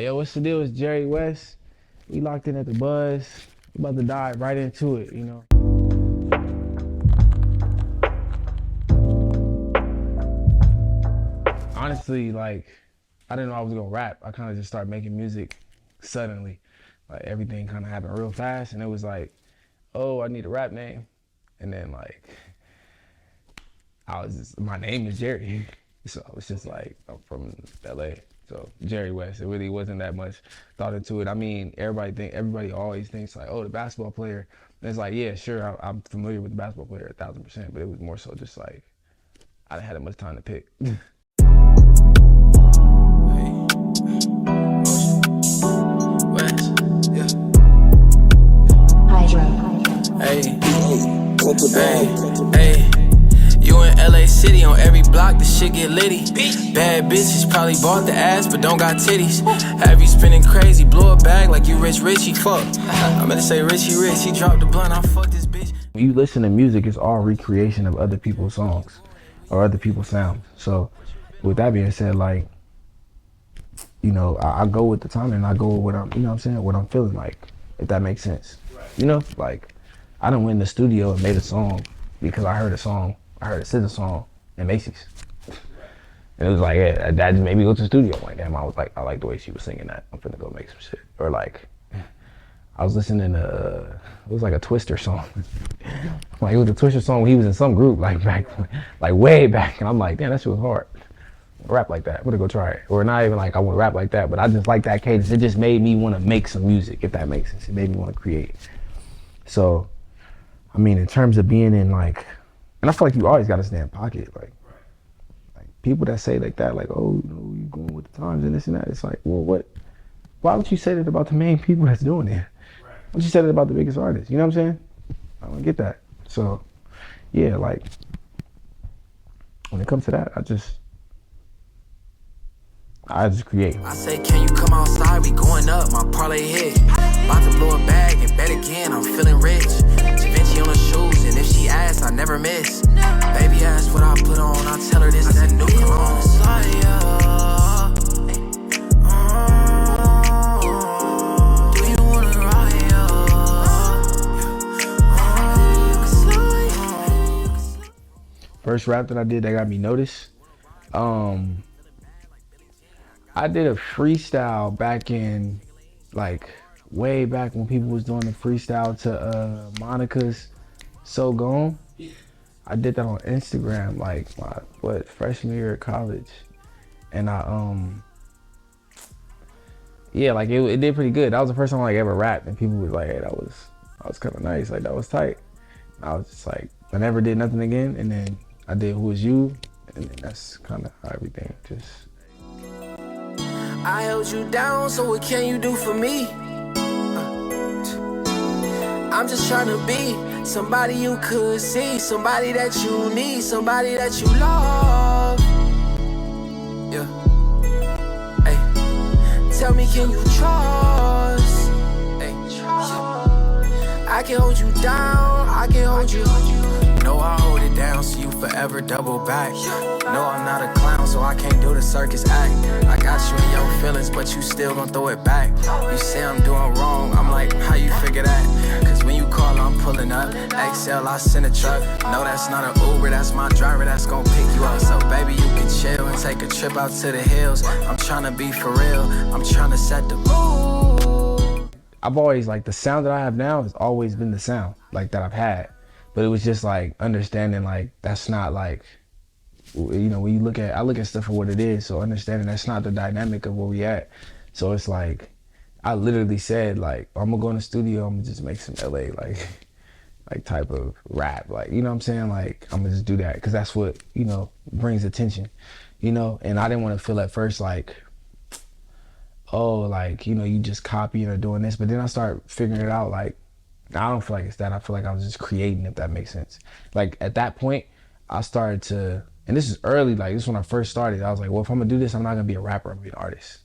Yo, what's the deal? It's Jerry Wess. We locked in at the Buzz. We about to dive right into it, you know. Honestly, like, I didn't know I was gonna rap. I kind of just started making music suddenly. Like, everything kind of happened real fast, and it was like, oh, I need a rap name. And then, like, my name is Jerry. So I was just like, I'm from LA. So Jerry Wess. It really wasn't that much thought into it. I mean, everybody always thinks like, oh, the basketball player. And it's like, yeah, sure, I'm familiar with the basketball player 1,000%, but it was more so just like, I didn't have that much time to pick. Hey, you in LA City on every block, the shit get litty. Bad bitches probably bought the ass, but don't got titties. Have you spinning crazy, blow a bag like you Richie, fuck. I'm gonna say Richie rich, he dropped the blunt, I fuck this bitch. When you listen to music, it's all recreation of other people's songs or other people's sounds. So with that being said, like, you know, I go with the time and I go with what I'm, you know what I'm saying, what I'm feeling like, if that makes sense. You know, like, I done went in the studio and made a song because I heard a SZA song in Macy's. And it was like, yeah, that just made me go to the studio. I'm like, damn, I like the way she was singing that. I'm finna go make some shit. Or like, I was listening to, it was like a Twister song. Like, it was a Twister song when he was in some group, like way back. And I'm like, damn, that shit was hard. Rap like that, I'm gonna go try it. Or not even like I want to rap like that, but I just like that cadence. It just made me want to make some music, if that makes sense. It made me want to create. So, I mean, in terms of being in like, and I feel like you always gotta stay in pocket. Like people that say like that, like, oh, you know, you going with the times and this and that. It's like, well, what? Why don't you say that about the main people that's doing it? Why don't you say that about the biggest artists? You know what I'm saying? I don't get that. So, yeah, like when it comes to that, I just create. I say, can you come outside? We going up, my parlay hit. About to blow a bag and bet again, I'm feeling rich. Da Vinci on the shoes, and if she asks, I never miss. Baby asks what I put on, I tell her this, that new cologne. Do you wanna ride? First rap that I did that got me noticed. I did a freestyle back in, like, way back when people was doing the freestyle to Monica's So Gone. I did that on Instagram, like, my, freshman year of college. And yeah, like, it did pretty good. That was the first time I like ever rapped, and people was like, hey, that was kind of nice, like, that was tight. And I was just like, I never did nothing again, and then I did Who Was You, and then that's kind of how everything just... I held you down, so what can you do for me? I'm just trying to be somebody you could see, somebody that you need, somebody that you love. Yeah. Hey, tell me, can you trust? Hey, I can hold you down, I can hold you. No, I hold it down, so you forever double back. No, I'm not a clown, so I can't do the circus act. I got you in your feelings, but you still gon' throw it back. You say I'm doing wrong, I'm like, how you figure that? Cause when you call, I'm pulling up. XL, I send a truck. No, that's not an Uber, that's my driver that's gon' pick you up. So baby, you can chill and take a trip out to the hills. I'm tryna be for real, I'm tryna set the mood. I've always, like, the sound that I have now has always been the sound, like, that I've had. But it was just like understanding like that's not like, you know, when you I look at stuff for what it is. So understanding that's not the dynamic of where we at. So it's like, I literally said like, I'm gonna go in the studio, I'm gonna just make some LA like type of rap. Like, you know what I'm saying? Like, I'm gonna just do that because that's what, you know, brings attention, you know? And I didn't want to feel at first like, oh, like, you know, you just copying or doing this. But then I start figuring it out like, I don't feel like it's that. I feel like I was just creating, if that makes sense. Like, at that point, I started to, and this is early, like, this is when I first started. I was like, well, if I'm gonna do this, I'm not gonna be a rapper, I'm gonna be an artist.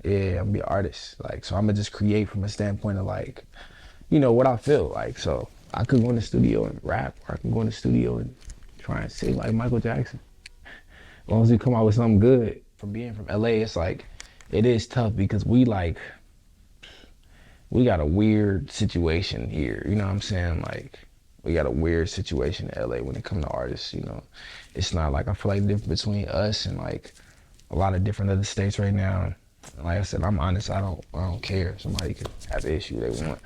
Yeah, I'm gonna be an artist. Like, so I'm gonna just create from a standpoint of, like, you know, what I feel like. So I could go in the studio and rap, or I can go in the studio and try and sing like Michael Jackson. As long as you come out with something good. From being from LA, it's like, it is tough because we got a weird situation here. You know what I'm saying? Like, we got a weird situation in LA when it comes to artists. You know, it's not like, I feel like the difference between us and like a lot of different other states right now. And like I said, I'm honest. I don't care. Somebody could have an issue they want.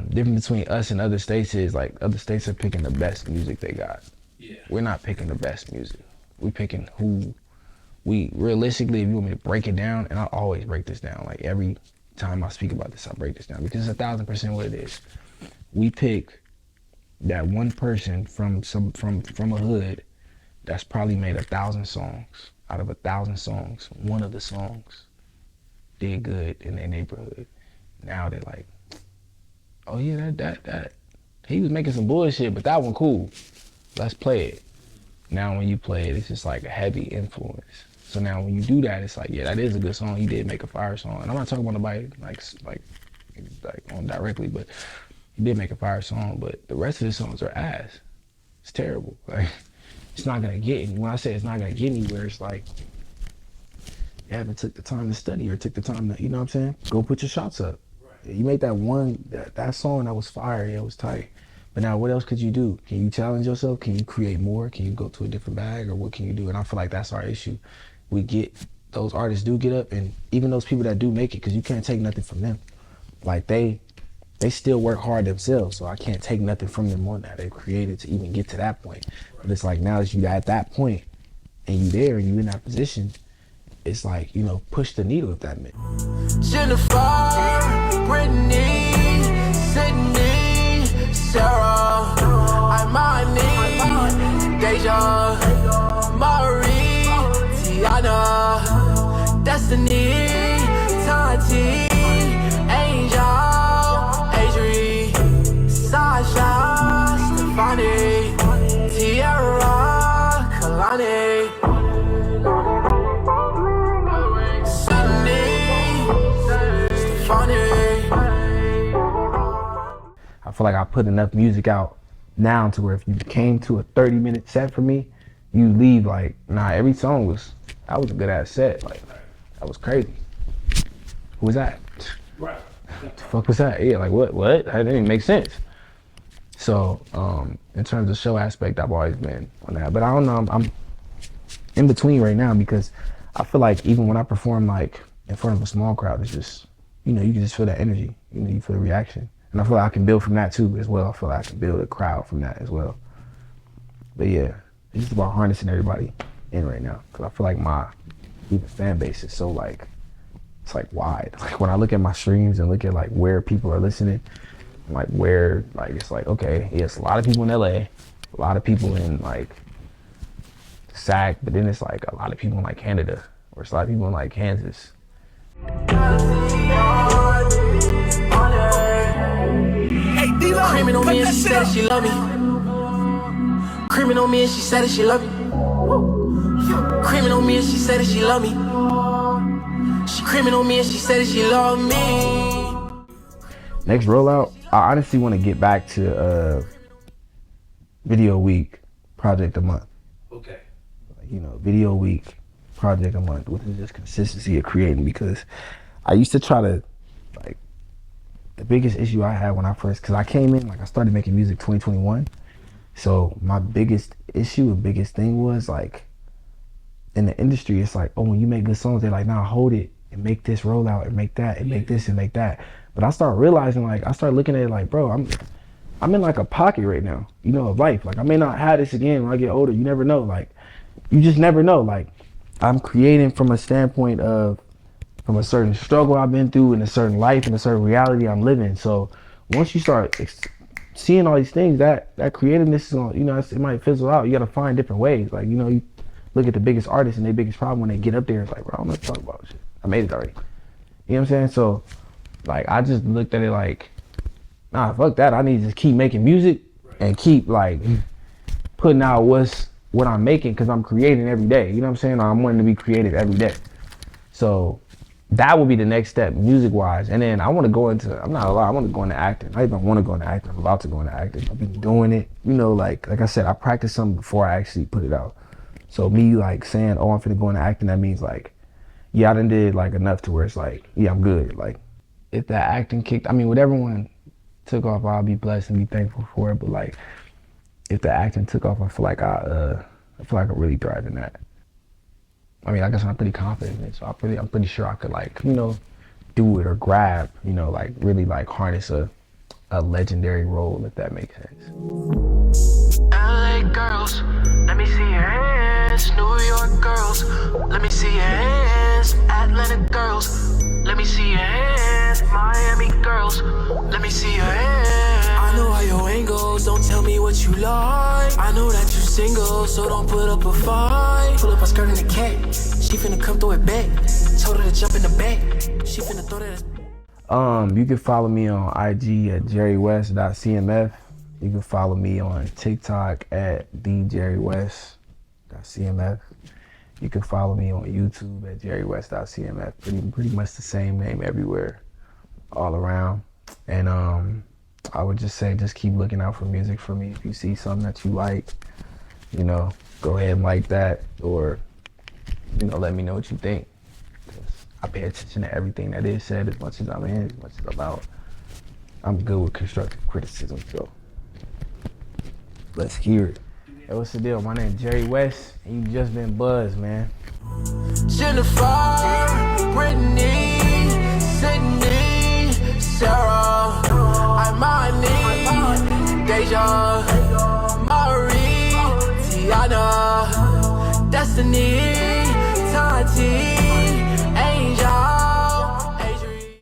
Difference between us and other states is like other states are picking the best music they got. Yeah. We're not picking the best music. We picking who we realistically, if you want me to break it down, and I always break this down. Like every time I speak about this, I break this down because it's 1,000% what it is. We pick that one person from a hood that's probably made 1,000 songs. Out of 1,000 songs, one of the songs did good in their neighborhood. Now they're like, oh yeah, that he was making some bullshit, but that one cool. Let's play it. Now when you play it, it's just like a heavy influence. So now when you do that, it's like, yeah, that is a good song. He did make a fire song. And I'm not talking about nobody like on directly, but he did make a fire song, but the rest of the songs are ass. It's terrible. Like, it's not gonna get any. When I say it's not gonna get anywhere, it's like you haven't took the time to study or took the time to, you know what I'm saying? Go put your shots up. Right. You made that one, that song that was fire, yeah, it was tight. But now what else could you do? Can you challenge yourself? Can you create more? Can you go to a different bag, or what can you do? And I feel like that's our issue. We get, those artists do get up, and even those people that do make it, because you can't take nothing from them. Like they still work hard themselves, so I can't take nothing from them on that. They've created to even get to that point. But it's like now that you at that point, and you there, and you in that position, it's like, you know, push the needle if that meant. Jennifer, Brittany, Sydney, Sarah, Imani, Deja, Marie, Tiana, Destiny, Tati, Angel, Adri, Sasha, Stefani, Tiara, Kalani, I feel like I put enough music out now to where if you came to a 30-minute set for me, you leave like, nah, every song that was a good ass set. Like, that was crazy. Who was that? Right. What the fuck was that? Yeah, like what? That didn't even make sense. So, in terms of show aspect, I've always been on that. But I don't know, I'm in between right now because I feel like even when I perform like in front of a small crowd, it's just, you know, you can just feel that energy. You know, you feel the reaction. And I feel like I can build from that too as well. I feel like I can build a crowd from that as well. But yeah, it's just about harnessing everybody in right now. Cause I feel like my even fan base is so like, it's like wide. Like when I look at my streams and look at like where people are listening, like where, like it's like, okay, yes, a lot of people in LA, a lot of people in like SAC, but then it's like a lot of people in like Canada, or it's a lot of people in like Kansas. Creaming on me and she said that she love me. Creaming on me and she said that she love me. Creaming on me and she said that she love me. She creaming on me and she said that she love me. Next rollout, I honestly want to get back to video week, project a month. Okay. You know, video week, project a month, with just consistency of creating, because I used to try to, like, the biggest issue I had when I first, because I came in, like I started making music 2021. So my biggest issue and biggest thing was like, in the industry, it's like, oh, when you make good songs, they're like, nah, hold it and make this roll out and make that and make this and make that. But I start realizing, like, I start looking at it like, bro, I'm in like a pocket right now, you know, of life. Like I may not have this again when I get older. You never know. Like, you just never know. Like, I'm creating from a standpoint of, from a certain struggle I've been through and a certain life and a certain reality I'm living. So once you start seeing all these things, that creativeness is on, you know, it might fizzle out. You got to find different ways. Like, you know, you look at the biggest artists and their biggest problem when they get up there, it's like, bro, I'm not talking about shit. I made it already. You know what I'm saying? So, like, I just looked at it like, nah, fuck that. I need to just keep making music and keep, like, putting out what I'm making, because I'm creating every day. You know what I'm saying? I'm wanting to be creative every day. So that will be the next step, music-wise. And then I want to go into, I'm not a lot, I want to go into acting. I even want to go into acting. I'm about to go into acting. I've been doing it. You know, like I said, I practiced something before I actually put it out. So me, like, saying, oh, I'm finna go into acting, that means, like, yeah, I done did like enough to where it's like, yeah, I'm good. Like, if that acting kicked, I mean, with everyone took off, I'll be blessed and be thankful for it. But like, if the acting took off, I feel like I really thrive in that. I mean, I guess I'm pretty confident in it, so I'm pretty sure I could like, do it or grab, like really like harness a legendary role, if that makes sense. LA girls, let me see your hands. New York girls, let me see your hands. Atlanta girls, let me see your hands. Miami girls, let me see your hands. I know how your angles, don't tell me what you like. I know that you single, so don't put up a fight. Pull up my skirt in the cat, she finna come throw it back. Told her to jump in the back, she finna throw that. You can follow me on IG at jerrywest.cmf. You can follow me on TikTok at thejerrywest.cmf. You can follow me on YouTube at jerrywest.cmf. Pretty much the same name everywhere, all around. And I would just say, just keep looking out for music from me. If you see something that you like, go ahead and like that, or let me know what you think. I pay attention to everything that is said as much as I'm in, as much as I'm out. I'm good with constructive criticism, so let's hear it. Hey, what's the deal? My name's Jerry Wess, and you just been buzzed, man. Jennifer, Brittany, Sydney, Sarah, I might